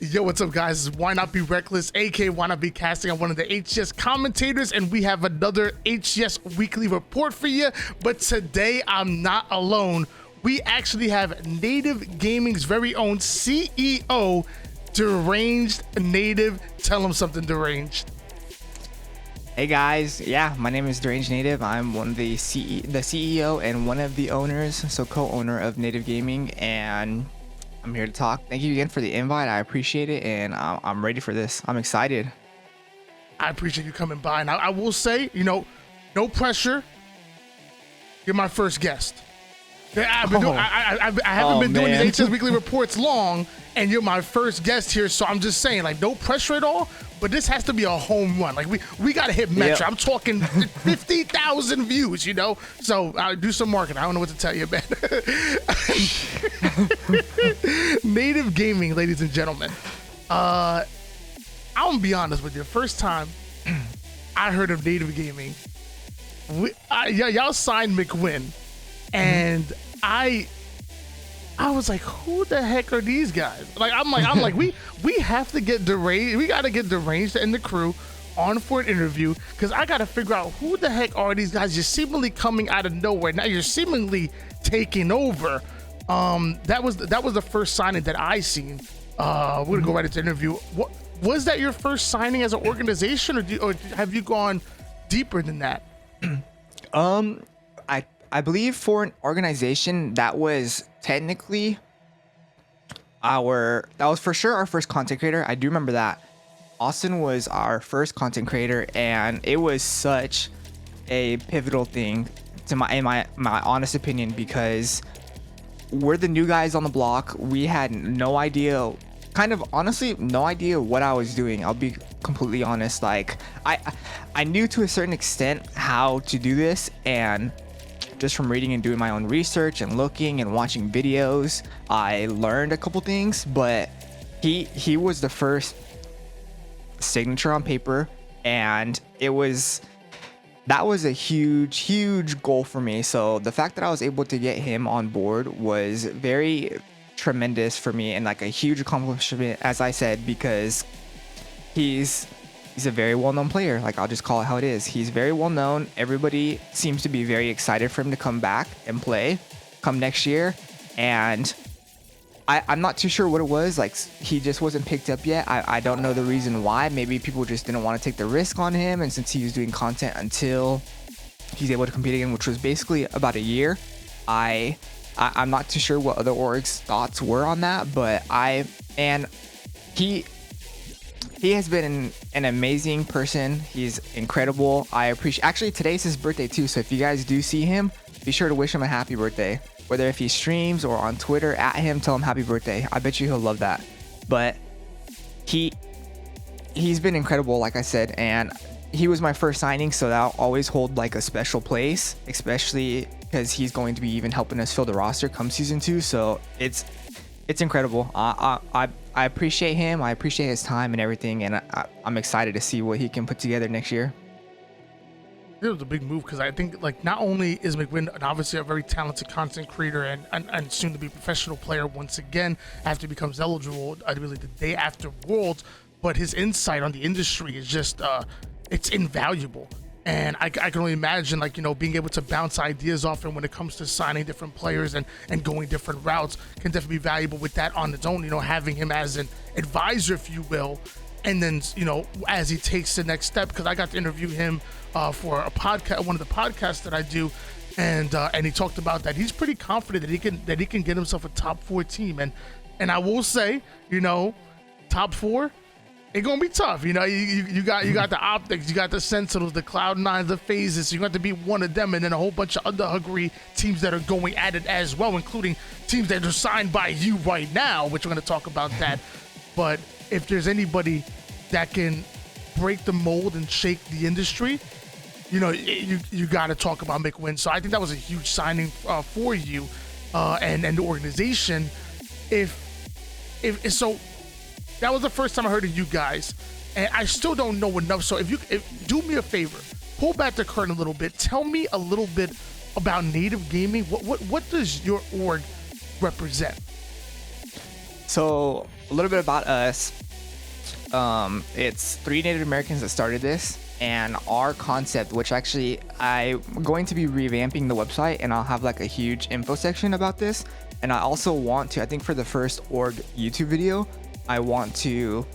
Yo, what's up, guys? It's Why Not Be Reckless, aka Why Not Be Casting. I'm one of the HCS commentators, and we have another HCS weekly report for you. But today, I'm not alone. We actually have Native Gaming's very own CEO, Deranged Native. Tell him something, Deranged. Hey guys, yeah, my name is Deranged Native. I'm one of the CEO and one of the owners, so co-owner of Native Gaming, and I'm here to talk. Thank you again for the invite. I appreciate it, and I'm ready for this. I'm excited. I appreciate you coming by. Now, I will say, no pressure. You're my first guest. I haven't been doing these HCS weekly reports long, and you're my first guest here, so I'm just saying, like, no pressure at all. But this has to be a home run. Like, we gotta hit Metro. Yep. I'm talking 50,000 views, So do some marketing. I don't know what to tell you, man. Native Gaming, ladies and gentlemen. I'm gonna be honest with you. First time I heard of Native Gaming, y'all signed McWin, and I was like, who the heck are these guys? I'm like, we have to get Deranged. We got to get Deranged and the crew on for an interview, because I got to figure out who the heck are these guys. You're seemingly coming out of nowhere. Now you're seemingly taking over. That was the first signing that I seen. We're gonna go right into the interview. What was that, your first signing as an organization, or have you gone deeper than that? I believe for an organization, that was technically that was for sure our first content creator. I do remember that. Austin was our first content creator, and it was such a pivotal thing to my honest opinion, because we're the new guys on the block. We had no idea, honestly, no idea what I was doing. I'll be completely honest. Like, I knew to a certain extent how to do this, and just from reading and doing my own research and looking and watching videos, I learned a couple things. But he was the first signature on paper, and that was a huge goal for me. So the fact that I was able to get him on board was very tremendous for me, and like a huge accomplishment, as I said, because he's a very well-known player. Like, I'll just call it how it is. He's very well-known. Everybody seems to be very excited for him to come back and play come next year. And I'm not too sure what it was. Like, he just wasn't picked up yet. I don't know the reason why. Maybe people just didn't want to take the risk on him. And since he was doing content until he's able to compete again, which was basically about a year, I'm not too sure what other orgs' thoughts were on that. But he has been an amazing person. He's incredible. I appreciate. Actually, today's his birthday too. So if you guys do see him, be sure to wish him a happy birthday. Whether if he streams or on Twitter, at him, tell him happy birthday. I bet you he'll love that. But he's been incredible, like I said, and he was my first signing, so that'll always hold like a special place, especially because he's going to be even helping us fill the roster come season 2. So it's incredible. I appreciate him. I appreciate his time and everything, and I'm excited to see what he can put together next year. It was a big move, because I think, like, not only is McWin obviously a very talented content creator and soon to be professional player once again after he becomes eligible, I believe the day after Worlds, but his insight on the industry is just it's invaluable. And I can only imagine, like, being able to bounce ideas off him when it comes to signing different players and going different routes can definitely be valuable with that on its own, having him as an advisor, if you will. And then, as he takes the next step, because I got to interview him for a podcast, one of the podcasts that I do. And he talked about that. He's pretty confident that he can get himself a top 4 team. And I will say, top 4, it's gonna be tough. You got the Optics, you got the Sentinels, the Cloud9s, the Phases. So you got to be one of them, and then a whole bunch of other hungry teams that are going at it as well, including teams that are signed by you right now, which we're gonna talk about that. But if there's anybody that can break the mold and shake the industry, you got to talk about McWin. So I think that was a huge signing for you and the organization. If so. That was the first time I heard of you guys, and I still don't know enough. So if do me a favor, pull back the curtain a little bit. Tell me a little bit about Native Gaming. What does your org represent? So a little bit about us. It's 3 Native Americans that started this, and our concept, which actually I'm going to be revamping the website, and I'll have like a huge info section about this. And I also want to, I think for the first org YouTube video, I want to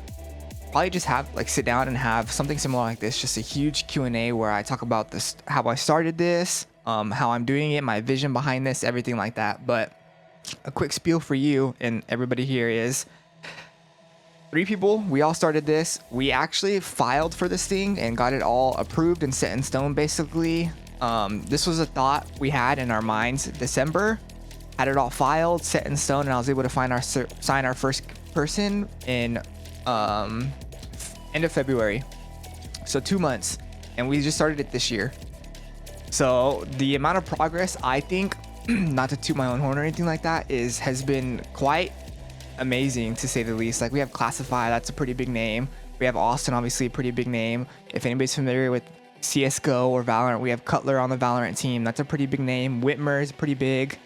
probably just have like sit down and have something similar like this, just a huge Q&A where I talk about this, how I started this, how I'm doing it, my vision behind this, everything like that. But a quick spiel for you and everybody here is 3 people, we all started this. We actually filed for this thing and got it all approved and set in stone basically. This was a thought we had in our minds December, had it all filed, set in stone, and I was able to sign our first person in end of February. So 2 months, and we just started it this year. So the amount of progress, I think, not to toot my own horn or anything like that, has been quite amazing to say the least. Like we have Classify, that's a pretty big name. We have Austin, obviously a pretty big name. If anybody's familiar with CSGO or Valorant, we have Cutler on the Valorant team. That's a pretty big name. Whitmer is pretty big.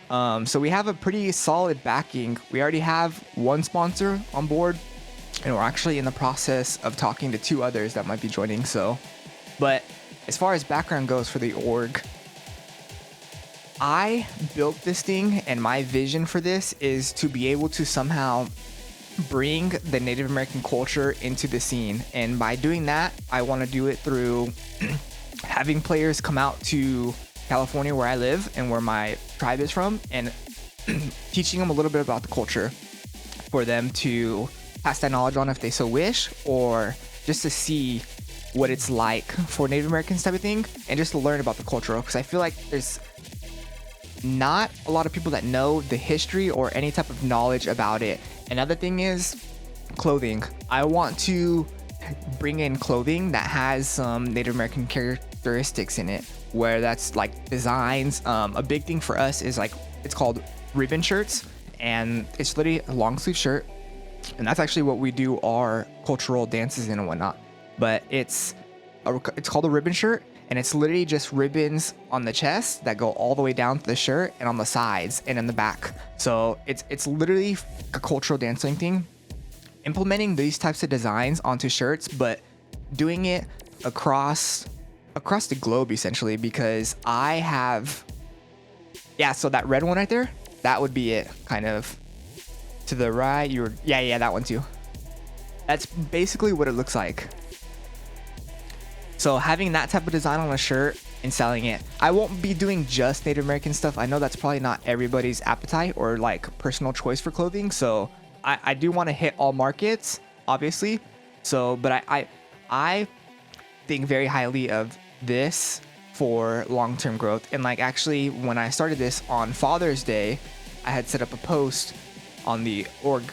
So we have a pretty solid backing. We already have 1 sponsor on board, and we're actually in the process of talking to 2 others that might be joining. So, but as far as background goes for the org, I built this thing, and my vision for this is to be able to somehow bring the Native American culture into the scene. And by doing that, I want to do it through having players come out to California, where I live and where my tribe is from, and teaching them a little bit about the culture for them to pass that knowledge on if they so wish, or just to see what it's like for Native Americans type of thing, and just to learn about the culture, because I feel like there's not a lot of people that know the history or any type of knowledge about it. Another thing is clothing. I want to bring in clothing that has some Native American characteristics in it, where that's like designs. A big thing for us is like, it's called ribbon shirts, and it's literally a long sleeve shirt, and that's actually what we do our cultural dances in and whatnot. But it's called a ribbon shirt, and it's literally just ribbons on the chest that go all the way down to the shirt and on the sides and in the back. So it's literally a cultural dancing thing, implementing these types of designs onto shirts, but doing it across the globe essentially, because I have, yeah, so that red one right there, that would be it, kind of to the right. Yeah, that one too. That's basically what it looks like. So having that type of design on a shirt and selling it. I won't be doing just Native American stuff. I know that's probably not everybody's appetite or like personal choice for clothing. So I do want to hit all markets, obviously. So, but I think very highly of this for long-term growth. And like, actually, when I started this on Father's Day, I had set up a post on the org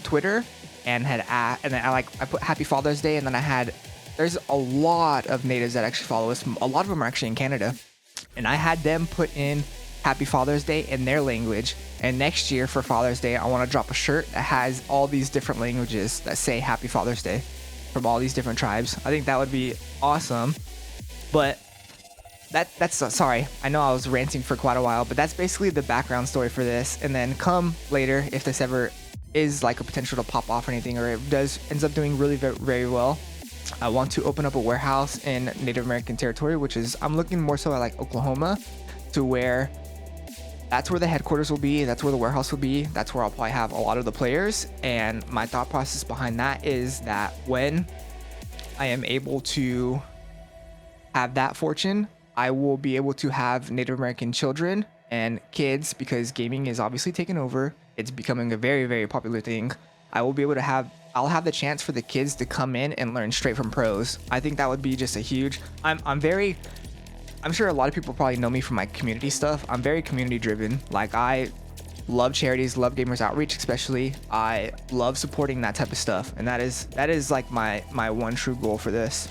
Twitter and I put Happy Father's Day, and then there's a lot of natives that actually follow us. A lot of them are actually in Canada, and I had them put in Happy Father's Day in their language. And next year for Father's Day, I want to drop a shirt that has all these different languages that say Happy Father's Day from all these different tribes. I think that would be awesome. But that's sorry, I know I was ranting for quite a while, but that's basically the background story for this. And then come later, if this ever is like a potential to pop off or anything, or it ends up doing really very, very well, I want to open up a warehouse in Native American territory, which is, I'm looking more so at like Oklahoma, to where that's where the headquarters will be. That's where the warehouse will be. That's where I'll probably have a lot of the players. And my thought process behind that is that when I am able to have that fortune, I will be able to have Native American children and kids, because gaming is obviously taken over. It's becoming a very, very popular thing. I'll have the chance for the kids to come in and learn straight from pros. I think that would be just a huge, I'm sure a lot of people probably know me from my community stuff. I'm very community driven. Like, I love charities, love gamers outreach, especially. I love supporting that type of stuff. And that is like my one true goal for this.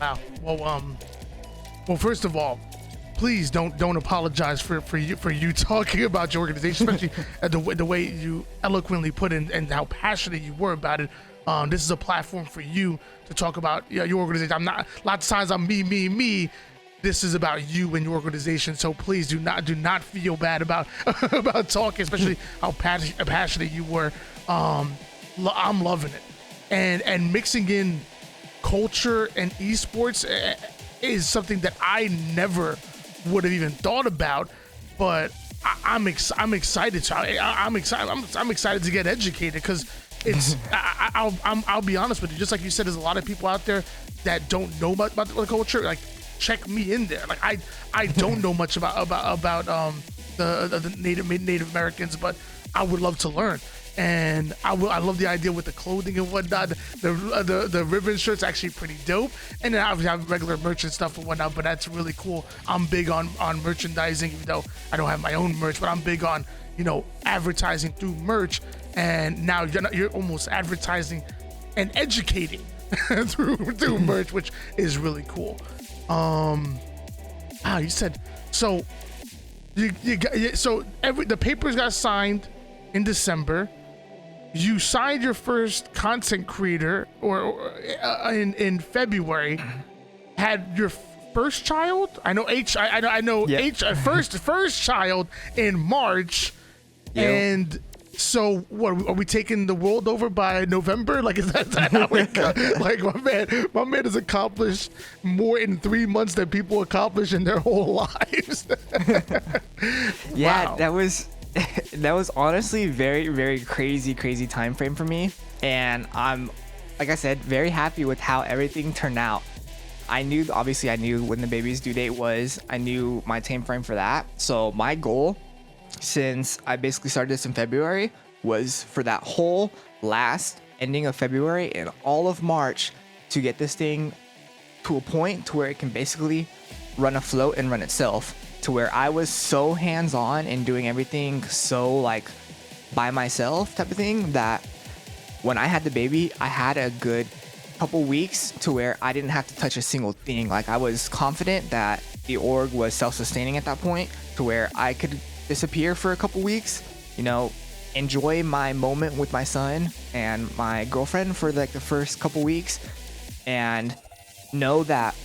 Wow. Well, first of all, please don't apologize for you talking about your organization, especially the way you eloquently put in and how passionate you were about it. This is a platform for you to talk about your organization. A lot of times I'm me, this is about you and your organization. So please do not feel bad about about talking, especially how passionate you were. I'm loving it, and mixing in culture and esports is something that I never would have even thought about, but I'm excited. I'm excited to get educated, because it's I'll be honest with you. Just like you said, there's a lot of people out there that don't know much about the culture. Like, check me in there. Like, I don't know much about the Native Americans, but I would love to learn. And I love the idea with the clothing and whatnot. The ribbon shirt's actually pretty dope. And then obviously I have regular merch and stuff and whatnot, but that's really cool. I'm big on merchandising, even though I don't have my own merch, but I'm big on, advertising through merch. And now you're almost advertising and educating through merch, which is really cool. You said so. The papers got signed in December. You signed your first content creator in February. Had your first child? I know first child in March. Yep. And so what, are we taking the world over by November? Like, is that how it goes? Like, my man has accomplished more in 3 months than people accomplish in their whole lives. Yeah, wow. That was honestly very, very crazy time frame for me, and I'm, like I said, very happy with how everything turned out. I knew when the baby's due date was. I knew my time frame for that. So my goal, since I basically started this in February, was for that whole last ending of February and all of March to get this thing to a point to where it can basically run afloat and run itself, to where I was so hands-on and doing everything so like by myself type of thing, that when I had the baby, I had a good couple weeks to where I didn't have to touch a single thing. Like, I was confident that the org was self-sustaining at that point, to where I could disappear for a couple weeks, enjoy my moment with my son and my girlfriend for like the first couple weeks, and know that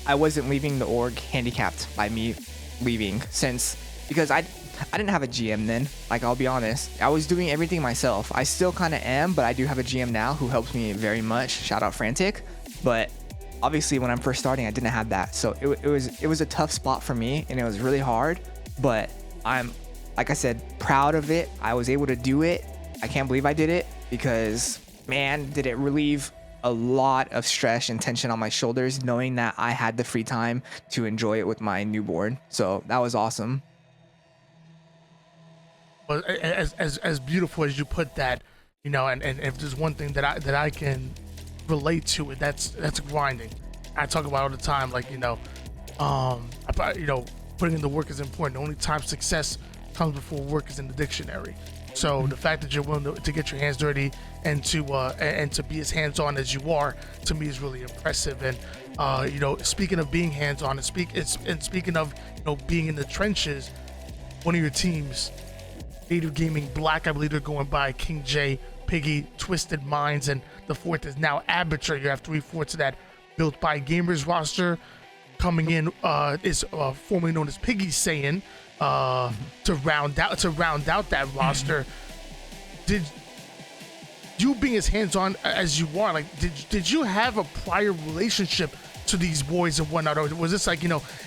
I wasn't leaving the org handicapped by me leaving, because I didn't have a GM then. Like, I'll be honest, I was doing everything myself. I still kind of am, but I do have a GM now who helps me very much. Shout out Frantic. But obviously when I'm first starting, I didn't have that. So it was a tough spot for me, and it was really hard, but I'm, like I said, proud of it. I was able to do it. I can't believe I did it, because man, did it relieve a lot of stress and tension on my shoulders, knowing that I had the free time to enjoy it with my newborn. So that was awesome. Well, as beautiful as you put that, and if there's one thing that I can relate to it, that's grinding. I talk about it all the time, like, putting in the work is important. The only time success comes before work is in the dictionary. So the fact that you're willing to get your hands dirty and to be as hands-on as you are, to me, is really impressive. And speaking of being hands-on, and speaking of being in the trenches, one of your teams, Native Gaming Black, I believe they're going by King J, Piggy, Twisted Minds, and the fourth is now Aperture. You have 3/4 of that built by Gamers roster. Coming in is formerly known as Piggy Saiyan. To round out that roster. Did you, being as hands-on as you are, like, did you have a prior relationship to these boys and whatnot, or was this like,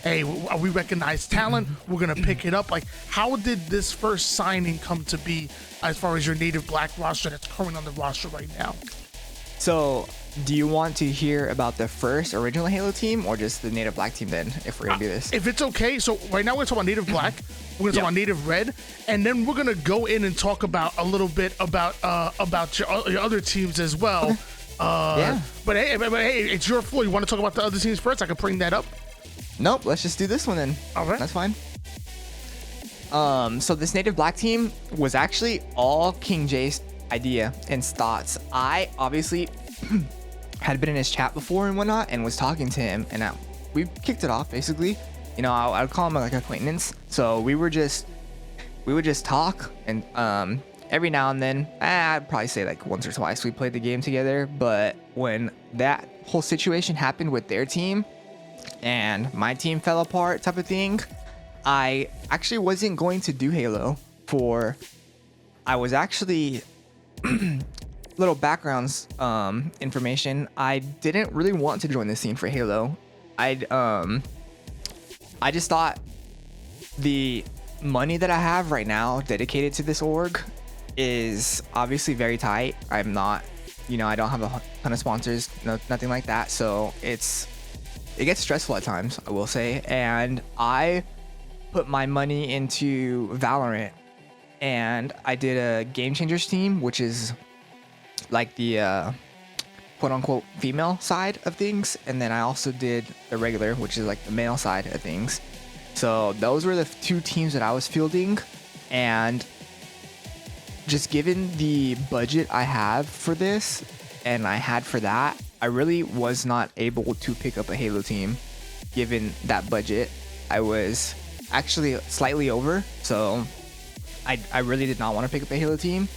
hey, we recognize talent, we're gonna pick it up? Like, how did this first signing come to be as far as your Native Black roster that's currently on the roster right now? So, do you want to hear about the first original Halo team, or just the Native Black team then, if we're gonna do this? If it's okay, so right now we're gonna talk about Native Black, we're gonna talk about Native Red, and then we're gonna go in and talk about a little bit about your other teams as well. Yeah. But hey, it's your floor. You want to talk about the other teams first? I can bring that up. Nope, let's just do this one then. All right. That's fine. So this Native Black team was actually all King J's idea and thoughts. I obviously had been in his chat before and whatnot, and was talking to him, and we kicked it off basically. I would call him like acquaintance. So we would just talk, and every now and then, I'd probably say like once or twice we played the game together. But when that whole situation happened with their team, and my team fell apart type of thing, I actually wasn't going to do Halo for, I was actually, little backgrounds information. I didn't really want to join the scene for Halo. I just thought the money that I have right now dedicated to this org is obviously very tight. I'm not, I don't have a ton of sponsors, nothing like that. So it gets stressful at times, I will say. And I put my money into Valorant, and I did a Game Changers team, which is like the quote unquote female side of things. And then I also did the regular, which is like the male side of things. So those were the two teams that I was fielding, and just given the budget I have for this and I had for that, I really was not able to pick up a Halo team given that budget. I was actually slightly over, so I really did not want to pick up a Halo team.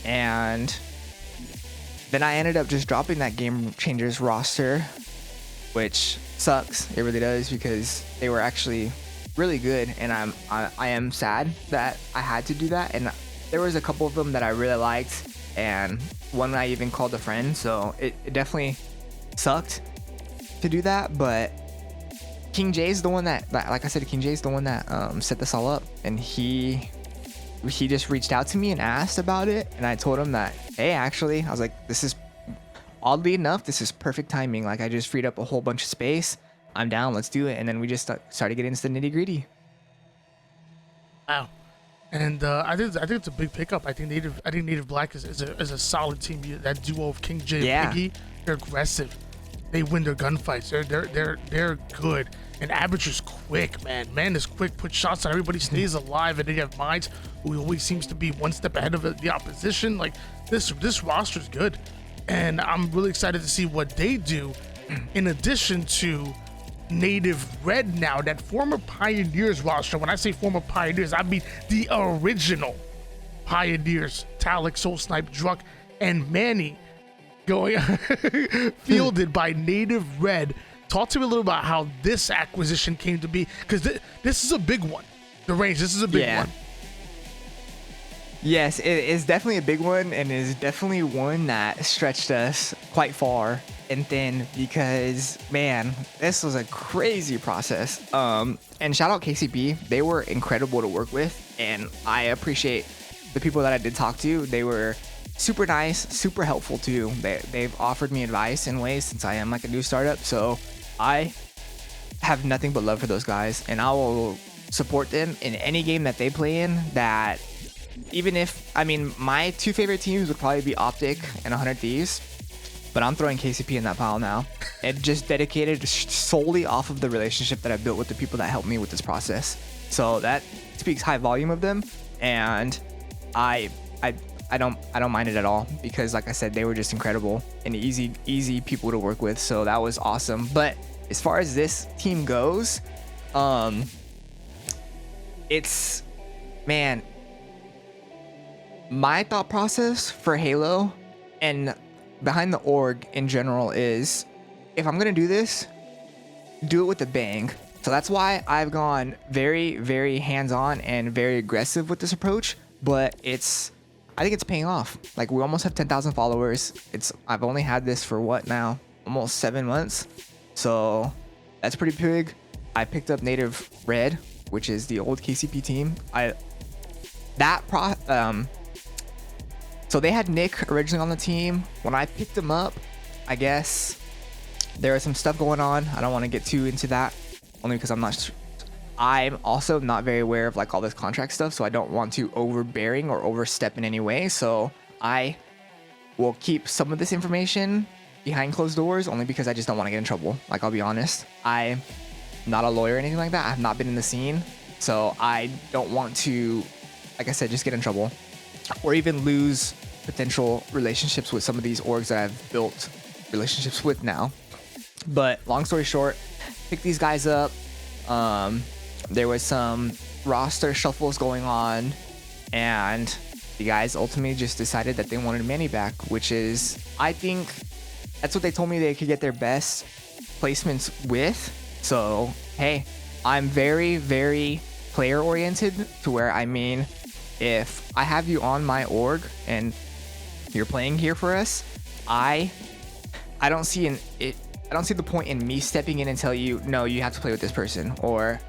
And then I ended up just dropping that Game Changers roster, which sucks. It really does, because they were actually really good, and I am sad that I had to do that. And there was a couple of them that I really liked, and one I even called a friend, so it definitely sucked to do that. But King J's the one that, like I said, King J's the one that set this all up, and he just reached out to me and asked about it, and I told him that, hey, actually, I was like, this is, oddly enough, this is perfect timing. Like, I just freed up a whole bunch of space. I'm down, let's do it. And then we just started getting into the nitty gritty. Wow. And I think it's a big pickup. I think Native Black is a solid team. That duo of King J and Piggy, they're aggressive. They win their gunfights. They're good. And Aperture's quick, man. Man is quick. Put shots on everybody. Stays alive. And they have Minds, who always seems to be one step ahead of the opposition. Like this roster's good, and I'm really excited to see what they do. In addition to Native Red now, that former Pioneers roster. When I say former Pioneers, I mean the original Pioneers. Talik, Soul Snipe, Druck, and Manny going fielded by Native Red. Talk to me a little about how this acquisition came to be, because this is a big one. The range, this is a big one. Yes, it is definitely a big one, and is definitely one that stretched us quite far and thin, because, man, this was a crazy process. And shout out KCP. They were incredible to work with, and I appreciate the people that I did talk to. They were super nice, super helpful too. They've offered me advice in ways, since I am like a new startup. So I have nothing but love for those guys, and I will support them in any game that they play in. That even if, I mean, my two favorite teams would probably be Optic and 100 Thieves, but I'm throwing KCP in that pile now, and just dedicated solely off of the relationship that I built with the people that helped me with this process. So that speaks high volume of them, and I don't mind it at all, because like I said, they were just incredible and easy people to work with. So that was awesome. But as far as this team goes, it's, man, my thought process for Halo and behind the org in general is, if I'm gonna do this, do it with a bang. So that's why I've gone very, very hands-on and very aggressive with this approach. But I think it's paying off. Like, we almost have 10,000 followers. I've only had this for what now? Almost 7 months. So that's pretty big. I picked up Native Red, which is the old KCP team. So they had Nick originally on the team. When I picked him up, I guess there was some stuff going on. I don't want to get too into that, only because I'm also not very aware of like all this contract stuff, so I don't want to overbearing or overstep in any way. So I will keep some of this information behind closed doors, only because I just don't want to get in trouble. Like, I'll be honest, I'm not a lawyer or anything like that. I've not been in the scene, so I don't want to, like I said, just get in trouble or even lose potential relationships with some of these orgs that I've built relationships with now. But long story short, pick these guys up. There was some roster shuffles going on, and the guys ultimately just decided that they wanted Manny back, which is, I think that's what they told me they could get their best placements with. So hey, I'm very, very player oriented, to where, I mean, if I have you on my org and you're playing here for us, I don't see I don't see the point in me stepping in and tell you, no, you have to play with this person, or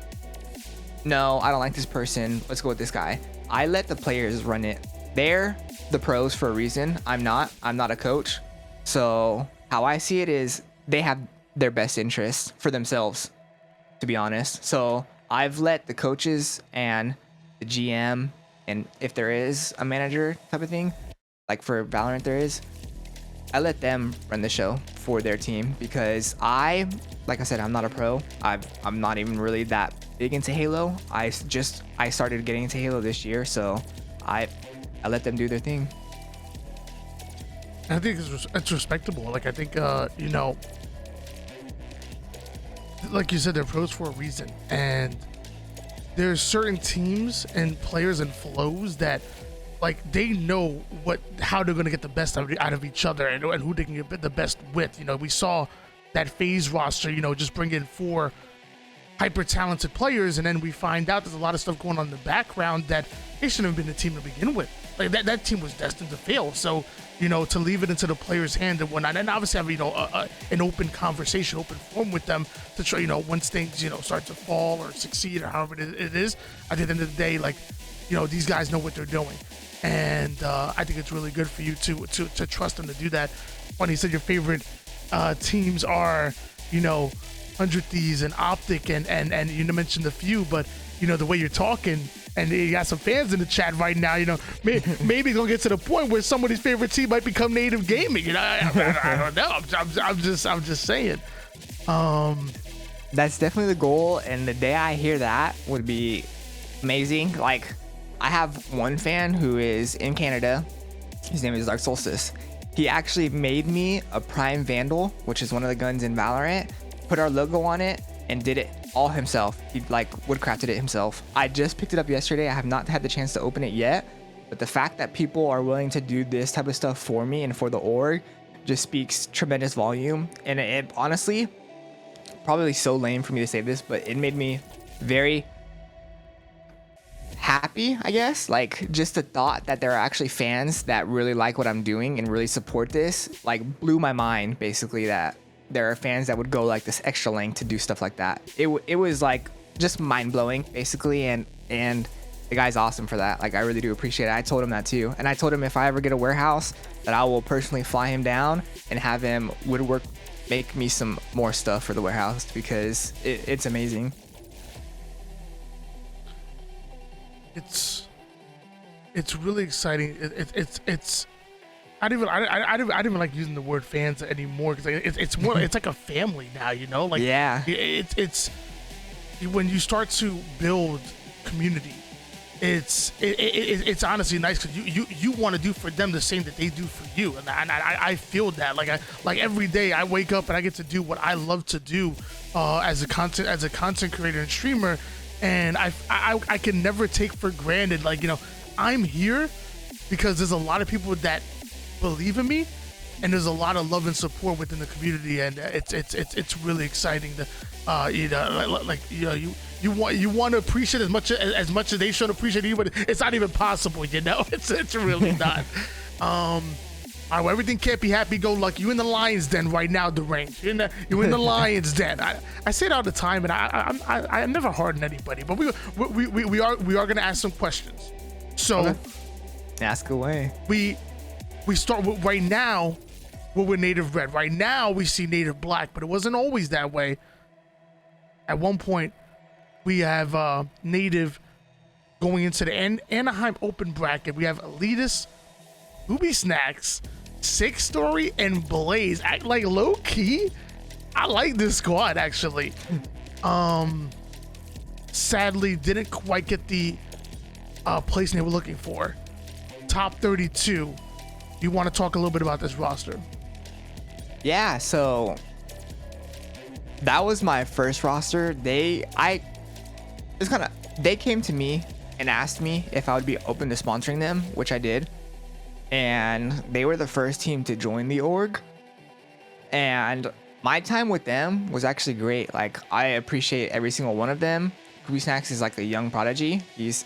no, I don't like this person, let's go with this guy. I let the players run it. They're the pros for a reason. I'm not a coach. So how I see it is they have their best interest for themselves, to be honest. So I've let the coaches and the GM, and if there is a manager type of thing, like for Valorant there is, I let them run the show for their team, because like I said, I'm not a pro. I'm not even really that big into Halo. I started getting into Halo this year, so I let them do their thing. I think it's respectable. Like, I think, you know, like you said, they're pros for a reason. And there's certain teams and players and flows that, like, they know how they're going to get the best out of each other, and who they can get the best with. You know, we saw that phase roster, you know, just bring in 4 hyper talented players, and then we find out there's a lot of stuff going on in the background that they shouldn't have been a team to begin with. Like, that team was destined to fail. So, you know, to leave it into the players' hand and whatnot, and obviously have, you know, an open conversation, open forum with them to try, you know, once things, you know, start to fall or succeed or however it is, at the end of the day, like, you know, these guys know what they're doing. And I think it's really good for you to trust them to do that. Funny, you said your favorite teams are, you know, 100 Thieves and Optic, and you mentioned a few, but, you know, the way you're talking, and you got some fans in the chat right now, you know, maybe it's gonna get to the point where somebody's favorite team might become Native Gaming. You know, I don't know. I'm just saying. That's definitely the goal, and the day I hear that would be amazing. Like, I have one fan who is in Canada. His name is Dark Solstice. He actually made me a Prime Vandal, which is one of the guns in Valorant, put our logo on it, and did it all himself. He like woodcrafted it himself. I just picked it up yesterday. I have not had the chance to open it yet, but the fact that people are willing to do this type of stuff for me and for the org just speaks tremendous volume. And it honestly, probably so lame for me to say this, but it made me very happy, I guess. Like, just the thought that there are actually fans that really like what I'm doing and really support this, like, blew my mind, basically, that there are fans that would go like this extra length to do stuff like that. It was like just mind-blowing, basically, and the guy's awesome for that. Like, I really do appreciate it. I told him that too, and I told him if I ever get a warehouse, that I will personally fly him down and have him woodwork, make me some more stuff for the warehouse, because it's amazing. It's really exciting. It's I don't even like using the word fans anymore, because it's more it's like a family now, you know. Like, yeah, it's when you start to build community, it's honestly nice, because you want to do for them the same that they do for you, and I feel that like every day I wake up and I get to do what I love to do as a content creator and streamer, and I can never take for granted, like, you know, I'm here because there's a lot of people that believe in me, and there's a lot of love and support within the community, and it's really exciting to you know, like, you know, you want to appreciate as much as they should appreciate you, but it's not even possible, you know. It's really not. All right, well, everything can't be happy-go-lucky. You in the lion's den right now, Deranged. You're in the lion's den. I say it all the time, and I'm never hard on anybody, but we are gonna ask some questions. So, okay. Ask away. We start with right now. We're with Native Red. Right now, we see Native Black, but it wasn't always that way. At one point, we have Native going into the Anaheim Open bracket. We have Elitist, Booby Snacks, Six Story, and Blaze. Act like low key. I like this squad, actually. Sadly, didn't quite get the placing they were looking for. Top 32. You want to talk a little bit about this roster? Yeah, so that was my first roster. They came to me and asked me if I would be open to sponsoring them, which I did. And they were the first team to join the org. And My time with them was actually great. Like, I appreciate every single one of them. Gooby Snacks is like a young prodigy. He's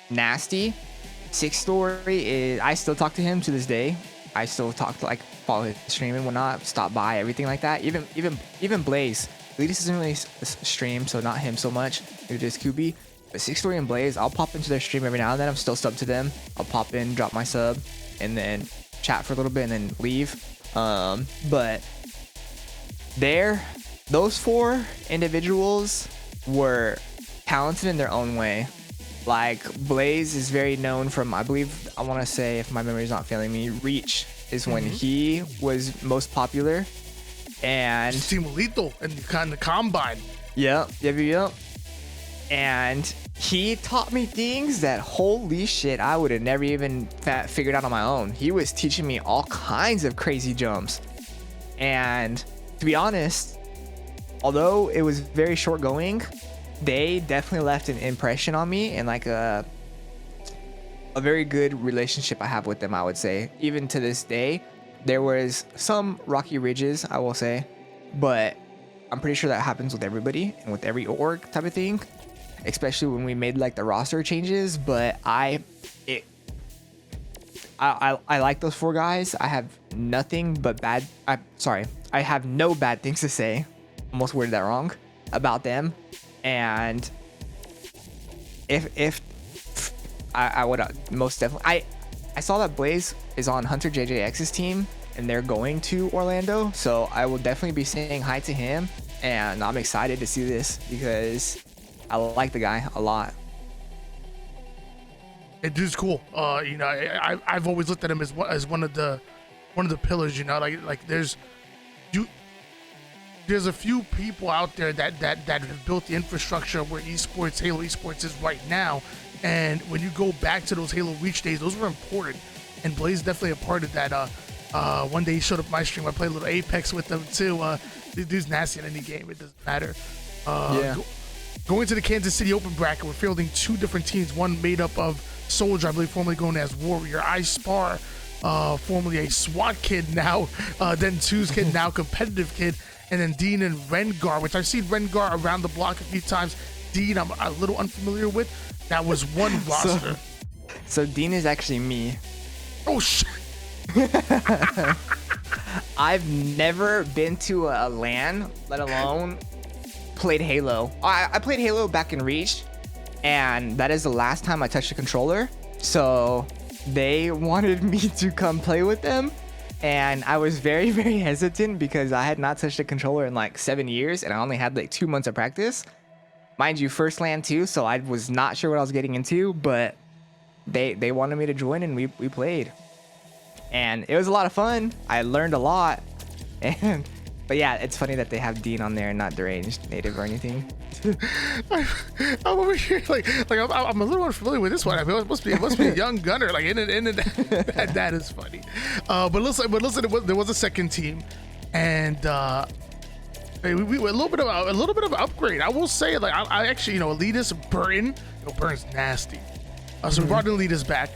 nasty. Six Story is, I still talk to him to this day. I still talk to, like, follow his stream and whatnot, stop by, everything like that. Even Blaze. Blaze doesn't really stream, so not him so much. It just Kubi. But Six Story and Blaze, I'll pop into their stream every now and then. I'm still subbed to them. I'll pop in, drop my sub, and then chat for a little bit and then leave. But those four individuals were talented in their own way. Like, Blaze is very known from, I believe, I want to say, if my memory is not failing me, Reach is when he was most popular. And Simulito and the combine. Yep. And he taught me things that, holy shit, I would have never even figured out on my own. He was teaching me all kinds of crazy jumps. And to be honest, although it was very short going, they definitely left an impression on me, and like a very good relationship I have with them, I would say. Even to this day, there was some rocky ridges, I will say, but I'm pretty sure that happens with everybody and with every org type of thing, especially when we made like the roster changes. But I like those four guys. I have nothing but bad. I have no bad things to say. Almost worded that wrong about them. And if I would most definitely, I saw that Blaze is on Hunter JJX's team and they're going to Orlando, so I will definitely be saying hi to him, and I'm excited to see this because I like the guy a lot. It dude's cool. You know, I've always looked at him as one of the pillars. You know, like there's a few people out there that have built the infrastructure where esports, Halo esports is right now. And when you go back to those Halo Reach days, those were important. And Blaze is definitely a part of that. One day he showed up my stream. I played a little Apex with him too. This dude's nasty in any game. It doesn't matter. Going to the Kansas City Open bracket, we're fielding two different teams. One made up of Soldier, I believe formerly known as Warrior, iSpar, formerly a SWAT kid now, then Two's kid, now competitive kid, and then Dean and Rengar, which I've seen Rengar around the block a few times. Dean, I'm a little unfamiliar with. That was one roster. So Dean is actually me. Oh, shit. I've never been to a LAN, let alone played Halo. I played Halo back in Reach, and that is the last time I touched a controller. So they wanted me to come play with them, and I was very, very hesitant because I had not touched a controller in like 7 years, and I only had like 2 months of practice. Mind you, first LAN too, so I was not sure what I was getting into, but they wanted me to join, and we played. And it was a lot of fun. I learned a lot. But yeah, it's funny that they have Dean on there and not Deranged Native or anything. I'm over here I'm a little unfamiliar with this one. I mean, it must be a young gunner. Like, that is funny. But listen, there was a second team, and we a little bit of an upgrade. I will say, like, I actually, Elitist Burton. Burton's nasty. So we brought Elitist back.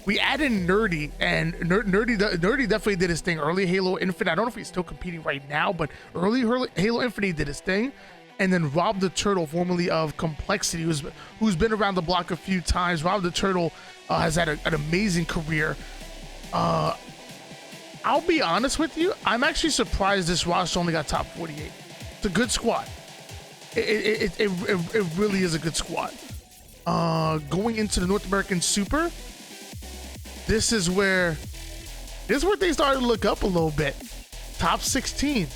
We added Nerdy, and Nerdy definitely did his thing. Early Halo Infinite, I don't know if he's still competing right now, but early Halo Infinite did his thing. And then Rob the Turtle, formerly of Complexity, who's been around the block a few times. Rob the Turtle has had an amazing career. I'll be honest with you, I'm actually surprised this roster only got top 48. It's a good squad. It really is a good squad. Going into the North American Super, this is where they started to look up a little bit. Top 16.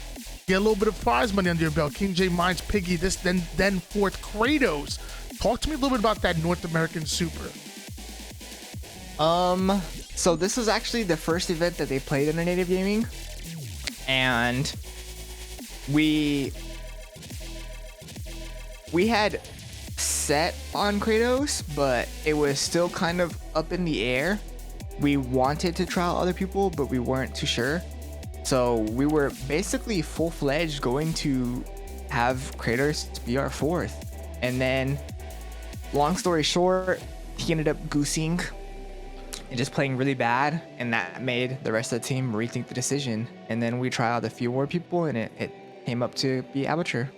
Get a little bit of prize money under your belt. King J Mines, Piggy, then fourth Kratos. Talk to me a little bit about that North American Super. So this was actually the first event that they played in Native Gaming, and we had set on Kratos, but it was still kind of up in the air. We wanted to trial other people, but we weren't too sure. So we were basically full-fledged going to have Kratos be our fourth. And then, long story short, he ended up goosing and just playing really bad, and that made the rest of the team rethink the decision. And then we tried out a few more people, and it came up to be Aperture.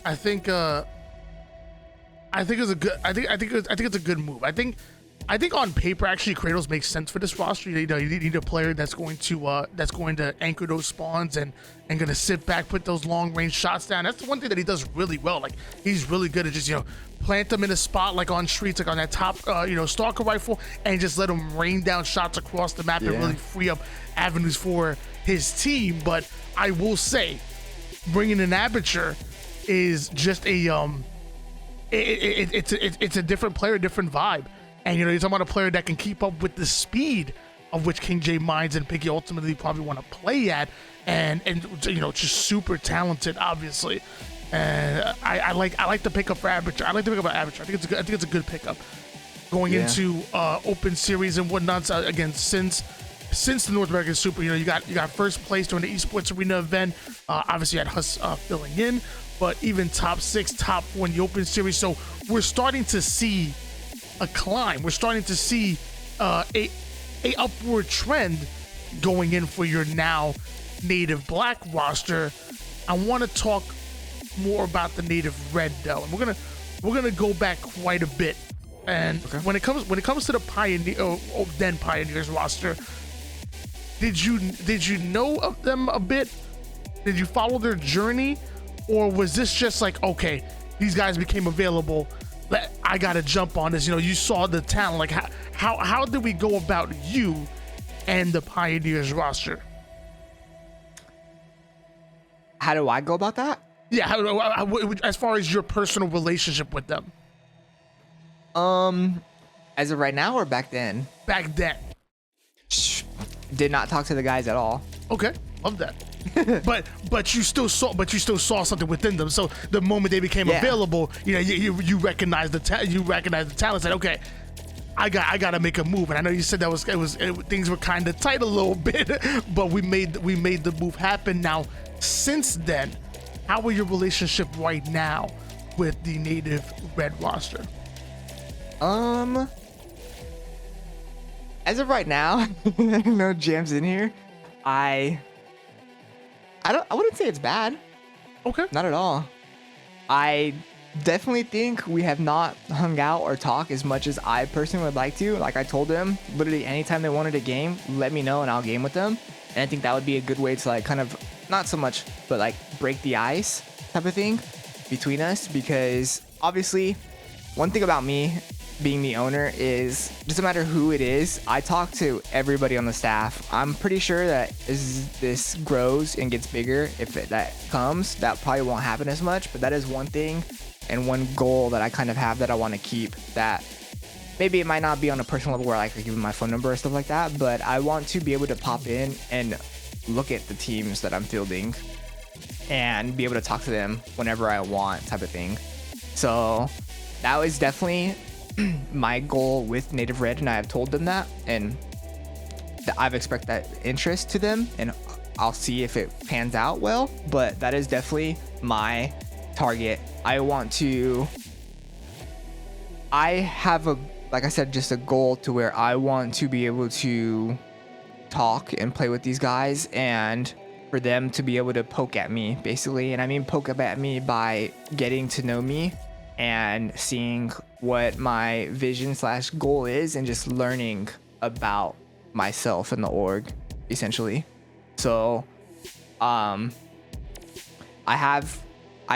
I think it's a good. I think it's a good move. I think on paper, actually, Kratos makes sense for this roster. You need a player that's going to anchor those spawns and going to sit back, put those long range shots down. That's the one thing that he does really well. Like, he's really good at just plant them in a spot, like on streets, like on that top stalker rifle, and just let him rain down shots across the map and really free up avenues for his team. But I will say, bringing in Aperture is just a it's a different player, different vibe. And you're talking about a player that can keep up with the speed of which King J Mines and Piggy ultimately probably want to play at, and just super talented, obviously. And I like the pickup for Aperture. I like the pickup for Aperture. I think it's a good pickup going into open series and whatnot. Again, since the North American Super, you got first place during the Esports Arena event. Obviously, had Huss filling in, but even top 6, top 4 in the open series. So we're starting to see a climb. We're starting to see a upward trend going in for your now native black roster. I want to talk more about the native red though, and we're gonna go back quite a bit. And when it comes to the Pioneers roster, did you know of them a bit? Did you follow their journey, or was this just like, okay, these guys became available, I gotta jump on this? You saw the talent. Like, how did we go about you and the Pioneers roster? How do I go about that? Yeah, as far as your personal relationship with them. As of right now or back then? Back then. Did not talk to the guys at all. Okay, love that. but you still saw something within them. So the moment they became available, you recognize the talent. Said, okay, I gotta make a move. And I know you said things were kind of tight a little bit, but we made the move happen. Now, since then, how are your relationship right now with the native red roster? As of right now, no jams in here. I wouldn't say it's bad. Okay. Not at all. I definitely think we have not hung out or talked as much as I personally would like to. Like I told them, literally anytime they wanted a game, let me know and I'll game with them. And I think that would be a good way to like kind of, not so much, but like break the ice type of thing between us. Because obviously, one thing about me being the owner is, doesn't matter who it is, I talk to everybody on the staff. I'm pretty sure that as this grows and gets bigger, if that comes, that probably won't happen as much. But that is one thing and one goal that I kind of have that I want to keep. That maybe it might not be on a personal level where I could give them my phone number or stuff like that, but I want to be able to pop in and look at the teams that I'm fielding and be able to talk to them whenever I want, type of thing. So that was definitely my goal with Native Red, and I have told them that, and I've expressed that interest to them, and I'll see if it pans out well. But that is definitely my target. I have like I said, just a goal to where I want to be able to talk and play with these guys, and for them to be able to poke at me, basically. And I mean poke up at me by getting to know me and seeing what my vision / goal is, and just learning about myself and the org, essentially. So I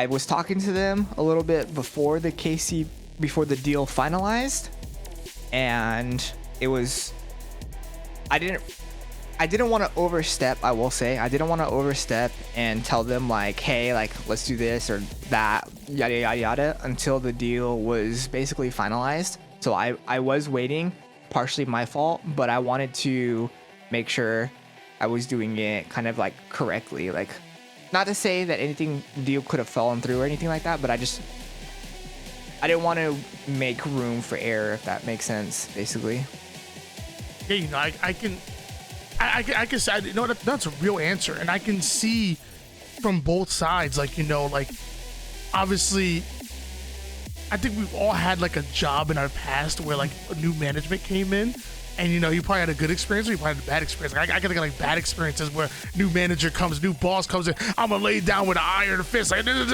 was talking to them a little bit before the deal finalized, and it was, I didn't want to overstep. I will say I didn't want to overstep and tell them like, hey, like, let's do this or that, yada yada yada, until the deal was basically finalized. So I was waiting, partially my fault, but I wanted to make sure I was doing it kind of like correctly. Like, not to say that anything deal could have fallen through or anything like that, but I didn't want to make room for error, if that makes sense, basically. Yeah, I can say, that's a real answer, and I can see from both sides. Like, obviously, I think we've all had like a job in our past where like a new management came in And you probably had a good experience, or you probably had a bad experience. Like, I gotta get like bad experiences where new manager comes, new boss comes in. I'm gonna lay down with an iron fist, like, and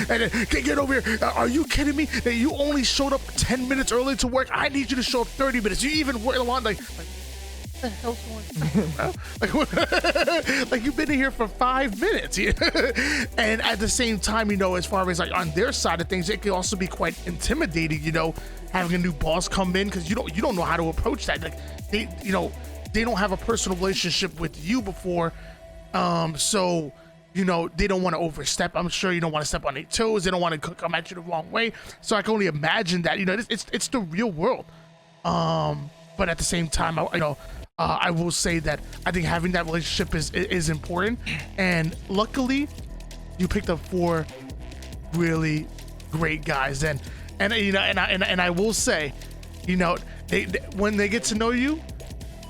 then, get over here. Are you kidding me? That you only showed up 10 minutes early to work? I need you to show up 30 minutes. You even want like what the hell's going on? Like you've been in here for 5 minutes. And at the same time, as far as like on their side of things, it can also be quite intimidating, having a new boss come in, because you don't know how to approach that. Like they don't have a personal relationship with you before, so they don't want to overstep. I'm sure you don't want to step on their toes. They don't want to come at you the wrong way. So I can only imagine that it's the real world. But at the same time, I will say that I think having that relationship is important, and luckily you picked up 4 really great guys, and I will say, they when they get to know you,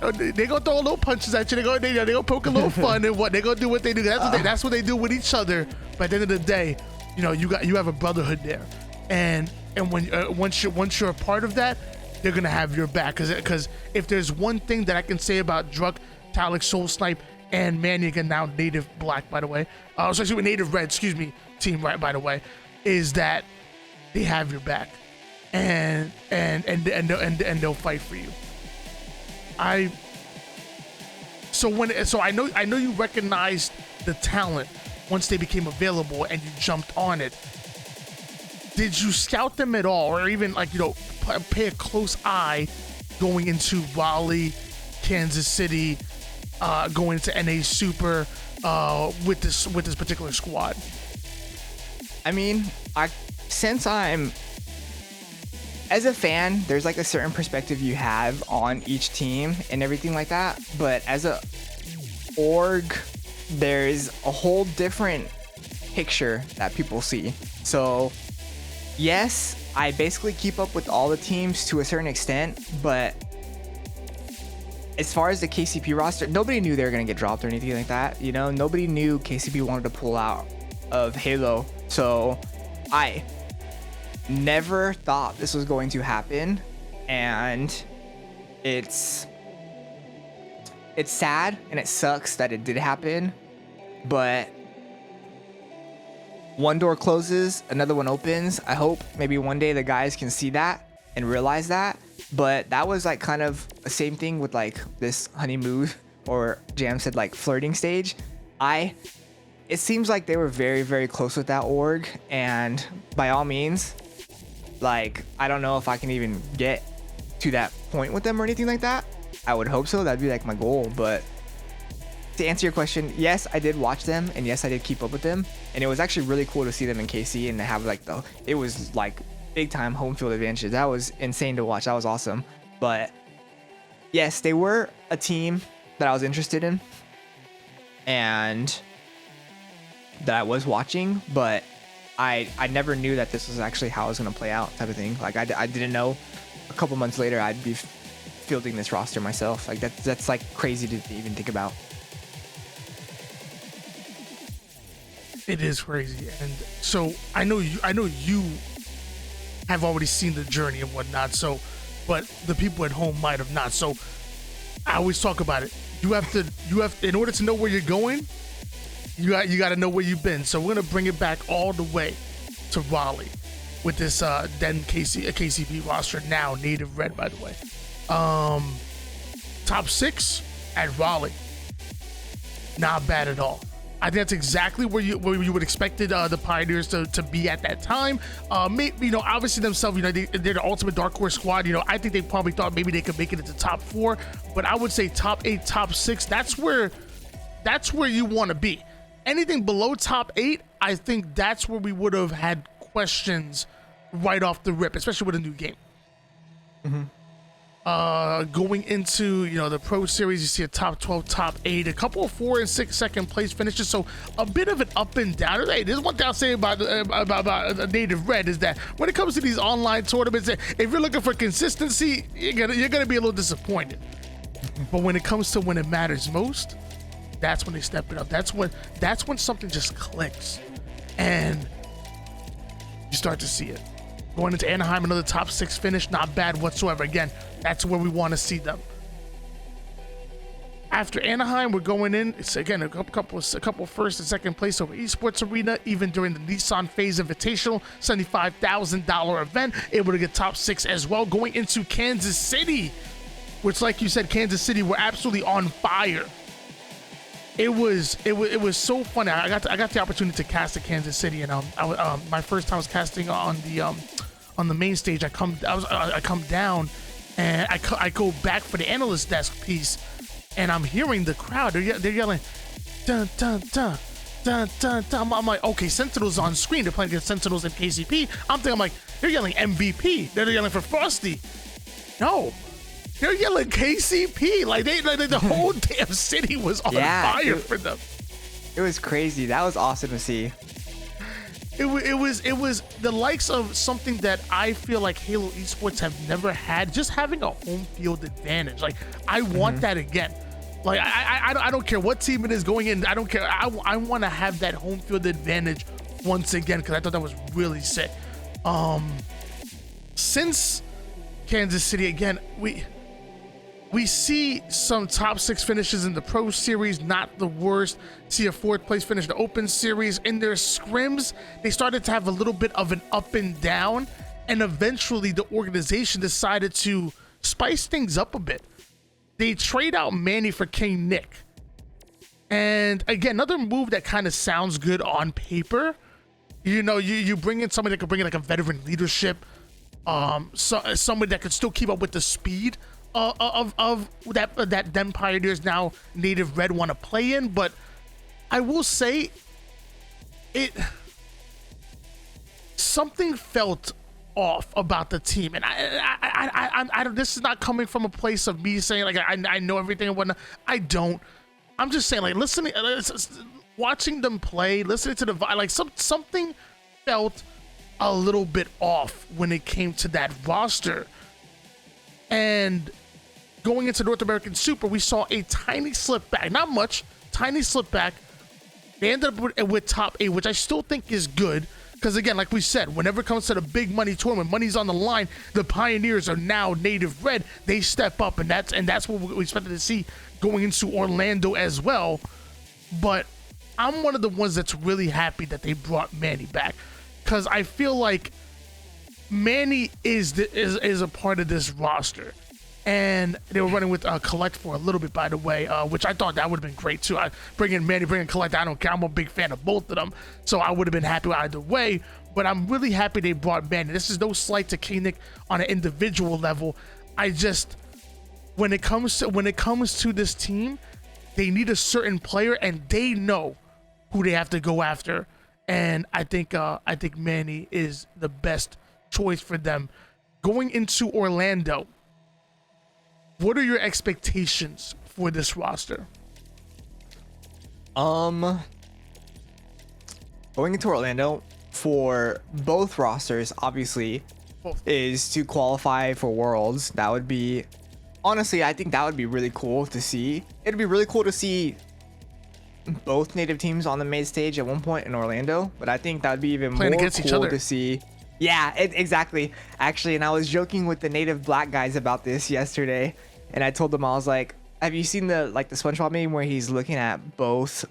they gonna throw little punches at you. They gonna poke a little fun, and they gonna do what they do. That's what they do with each other. But at the end of the day, you have a brotherhood there, and when once you're a part of that, they're gonna have your back. Because if there's one thing that I can say about Druk, Talik, Soul Snipe, and Maniac, now Native Black, by the way, Native Red, team, right, by the way, is that they have your back, and they'll fight for you. So I know you recognized the talent once they became available and you jumped on it. Did you scout them at all, or even pay a close eye going into Raleigh, Kansas City, going into NA Super with this particular squad? I mean, as a fan, there's like a certain perspective you have on each team and everything like that. But as a org, there's a whole different picture that people see. So yes, I basically keep up with all the teams to a certain extent, but as far as the KCP roster, nobody knew they were going to get dropped or anything like that. Nobody knew KCP wanted to pull out of Halo. So I never thought this was going to happen, and it's sad and it sucks that it did happen, but one door closes, another one opens. I hope maybe one day the guys can see that and realize that. But that was like kind of the same thing with like this honeymoon, or Jam said like flirting stage. It seems like they were very, very close with that org, and by all means, like, I don't know if I can even get to that point with them or anything like that. I would hope so. That'd be like my goal. But to answer your question, yes, I did watch them, and yes, I did keep up with them, and it was actually really cool to see them in KC and to have like it was like big time home field advantage. That was insane to watch. That was awesome. But yes, they were a team that I was interested in and that I was watching, but I never knew that this was actually how it was going to play out, type of thing. Like I didn't know a couple months later I'd be fielding this roster myself. Like that's like crazy to even think about. It is crazy. And so I know you have already seen the journey and whatnot, so, but the people at home might have not. So I always talk about it. You have to, in order to know where you're going, you got to know where you've been. So we're gonna bring it back all the way to Raleigh with this then KCP roster, now Native Red, by the way. Top 6 at Raleigh, not bad at all. I think that's exactly where you would expected the Pioneers to be at that time. Obviously themselves, they're the ultimate dark horse squad. I think they probably thought maybe they could make it into top 4, but I would say top 8, top 6. That's where you want to be. Anything below top 8, I think that's where we would have had questions right off the rip, especially with a new game. Mm-hmm. Going into the Pro Series, you see a top 12, top 8, a couple of 4 and 6 second place finishes, so a bit of an up and down. Hey, there's one thing I'll say about Native Red is that when it comes to these online tournaments, if you're looking for consistency, you're gonna be a little disappointed. But when it comes to when it matters most, that's when they step it up. That's when something just clicks, and you start to see it. Going into Anaheim, another top 6 finish, not bad whatsoever. Again, that's where we want to see them. After Anaheim, we're going in. It's again a couple first and second place over Esports Arena. Even during the Nissan Phase Invitational, $75,000 event, able to get top 6 as well. Going into Kansas City, which, like you said, Kansas City were absolutely on fire. It was so funny. I got the opportunity to cast at Kansas City, and my first time I was casting on the main stage. I come down, and I go back for the analyst desk piece. And I'm hearing the crowd. They're yelling, dun, dun, dun, dun, dun, dun. I'm like, okay, Sentinel's on screen. They're playing against Sentinels and KCP. I'm like, they're yelling MVP. They're yelling for Frosty. No, they're yelling KCP. Like the whole damn city was on fire for them. It was crazy. That was awesome to see. It was the likes of something that I feel like Halo Esports have never had, just having a home field advantage. Like, I want that again. Like, I don't care what team it is going in. I don't care. I want to have that home field advantage once again, because I thought that was really sick. Since Kansas City, again, we see some top 6 finishes in the Pro Series, not the worst. See a 4th place finish in the Open Series. In their scrims, they started to have a little bit of an up and down, and eventually the organization decided to spice things up a bit. They trade out Manny for King Nick. And again, another move that kind of sounds good on paper. You know, you bring in somebody that could bring in like a veteran leadership, somebody that could still keep up with the speed of that them Pioneers now Native Red want to play in. But I will say something felt off about the team, and I don't, this is not coming from a place of me saying like I know everything and whatnot. I don't. I'm just saying, like, listening, watching them play, listening to the vibe, like something felt a little bit off when it came to that roster. And going into North American Super, we saw a tiny slip back, not much, tiny slip back. They ended up with top 8, which I still think is good. Because again, like we said, whenever it comes to the big money tournament, money's on the line, the Pioneers are now Native Red. They step up, and that's what we expected to see going into Orlando as well. But I'm one of the ones that's really happy that they brought Manny back, because I feel like Manny is a part of this roster. And they were running with Collect for a little bit, by the way, which I thought that would have been great too. Bring in Manny, bring in Collect. I don't care. I'm a big fan of both of them, so I would have been happy either way. But I'm really happy they brought Manny. This is no slight to K-Nick on an individual level. I just, when it comes to this team, they need a certain player, and they know who they have to go after. And I think Manny is the best choice for them going into Orlando. What are your expectations for this roster? Going into Orlando for both rosters, obviously, is to qualify for Worlds. That would be, honestly, I think that would be really cool to see. It'd be really cool to see both native teams on the main stage at one point in Orlando, but I think that would be even more cool to see. Yeah, exactly. Actually, and I was joking with the native black guys about this yesterday. And I told them, I was like, have you seen the SpongeBob meme where he's looking at both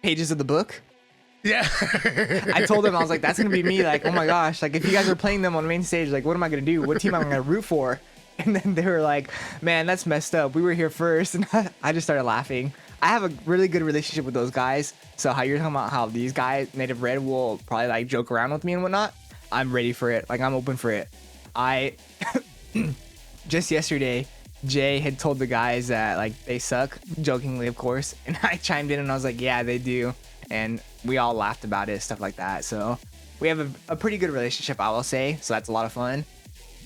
pages of the book? Yeah. I told them, I was like, that's gonna be me. Like, oh my gosh, like if you guys are playing them on the main stage, like what am I gonna do? What team am I gonna root for? And then they were like, man, that's messed up. We were here first. And I just started laughing. I have a really good relationship with those guys. So how you're talking about how these guys, Native Red, will probably like joke around with me and whatnot, I'm ready for it. Like I'm open for it. I just yesterday, Jay had told the guys that like they suck, jokingly of course, and I chimed in and I was like, yeah, they do, and we all laughed about it, stuff like that. So we have a pretty good relationship, I will say, so that's a lot of fun.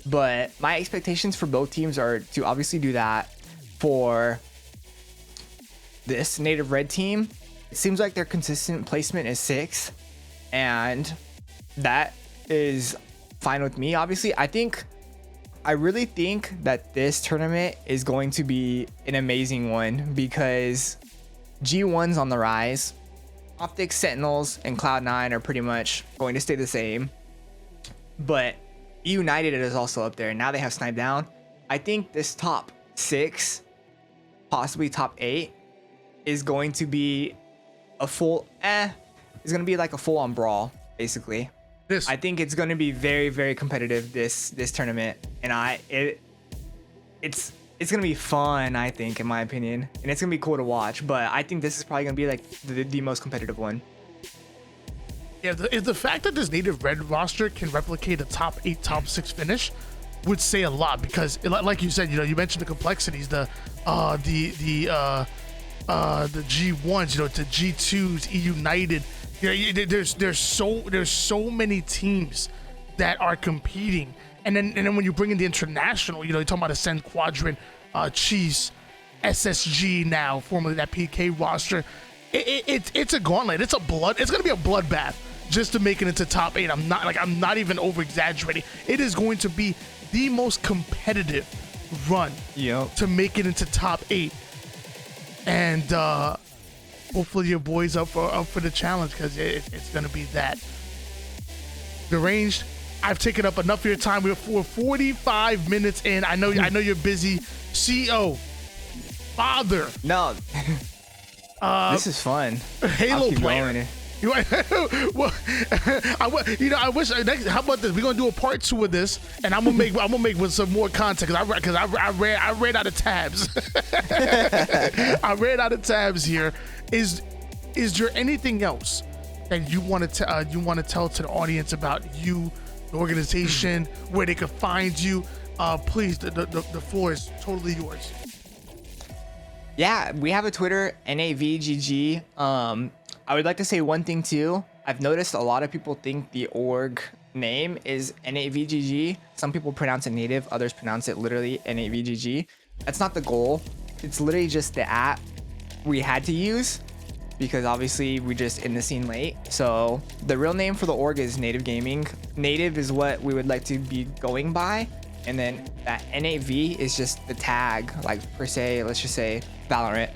But my expectations for both teams are to obviously do that. For this Native Red team, it seems like their consistent placement is 6th, and that is fine with me. Obviously, I really think that this tournament is going to be an amazing one, because G1's on the rise. Optic, Sentinels, and Cloud9 are pretty much going to stay the same, but United is also up there, and now they have Snipe Down. I think this top 6, possibly top 8, is going to be a full it's going to be like a full-on brawl, basically. I think it's going to be very, very competitive this tournament, and it's going to be fun, I think, in my opinion, and it's going to be cool to watch. But I think this is probably going to be like the most competitive one. Yeah, the fact that this native red roster can replicate a top 8, top 6 finish would say a lot, because like you said, you mentioned the complexities, the G1s, to G2s, United. There's so many teams that are competing, and then when you bring in the international, you're talking about Ascend Quadrant, Chiefs, SSG now, formerly that PK roster. It's a gauntlet. It's gonna be a bloodbath just to make it into top 8. I'm not even over exaggerating. It is going to be the most competitive run to make it into top 8, and hopefully your boys up for the challenge, because it's gonna be that. Deranged, I've taken up enough of your time. We're 45 minutes in. I know you're busy. CEO, father. No, this is fun. Halo player. Well, I wish. How about this? We're gonna do a part 2 of this, and I'm gonna make with some more content, because I ran out of tabs. I ran out of tabs here. Is there anything else that you want to tell to the audience about you, the organization, where they can find you? Please, the floor is totally yours. Yeah, we have a Twitter, NAVGG. I would like to say one thing too. I've noticed a lot of people think the org name is NAVGG. Some people pronounce it native, others pronounce it literally NAVGG. That's not the goal. It's literally just the app we had to use, because obviously we just in the scene late. So the real name for the org is Native Gaming. Native is what we would like to be going by, and then that NAV is just the tag, like per se. Let's just say Valorant.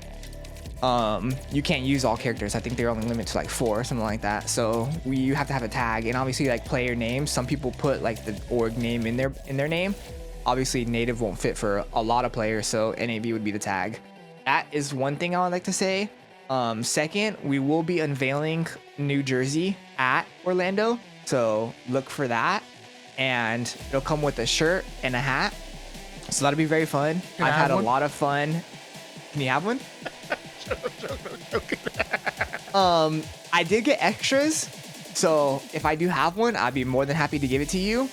You can't use all characters. I think they're only limited to like 4 or something like that. So you have to have a tag, and obviously like player names. Some people put like the org name in their name. Obviously native won't fit for a lot of players, so NAV would be the tag. That is one thing I would like to say. Second, we will be unveiling New Jersey at Orlando, so look for that, and it'll come with a shirt and a hat, so that'll be very fun. I've had a lot of fun. Can you have one? I did get extras, so if I do have one, I'd be more than happy to give it to you.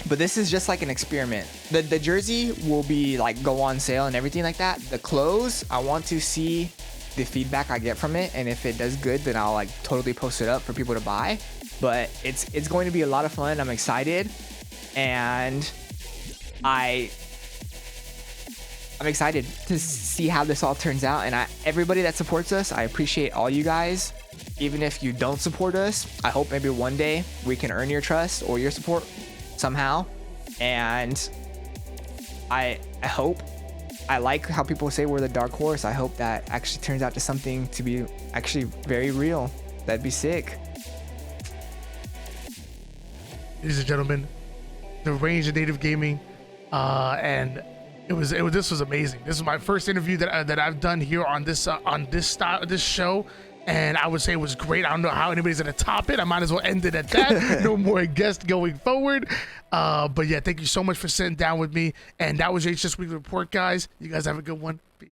But this is just like an experiment. The jersey will be like go on sale and everything like that. The clothes, I want to see the feedback I get from it, and if it does good, then I'll like totally post it up for people to buy. But it's going to be a lot of fun. I'm excited, and I'm excited to see how this all turns out. And everybody that supports us, I appreciate all you guys. Even if you don't support us, I hope maybe one day we can earn your trust or your support somehow. And I hope, I like how people say we're the dark horse. I hope that actually turns out to something to be actually very real. That'd be sick. Ladies and gentlemen, the range of Native Gaming, and this was amazing. This is my first interview that I've done here on this show, and I would say it was great. I don't know how anybody's gonna top it. I might as well end it at that. No more guests going forward. But yeah, thank you so much for sitting down with me. And that was your HCS Weekly Report, guys. You guys have a good one.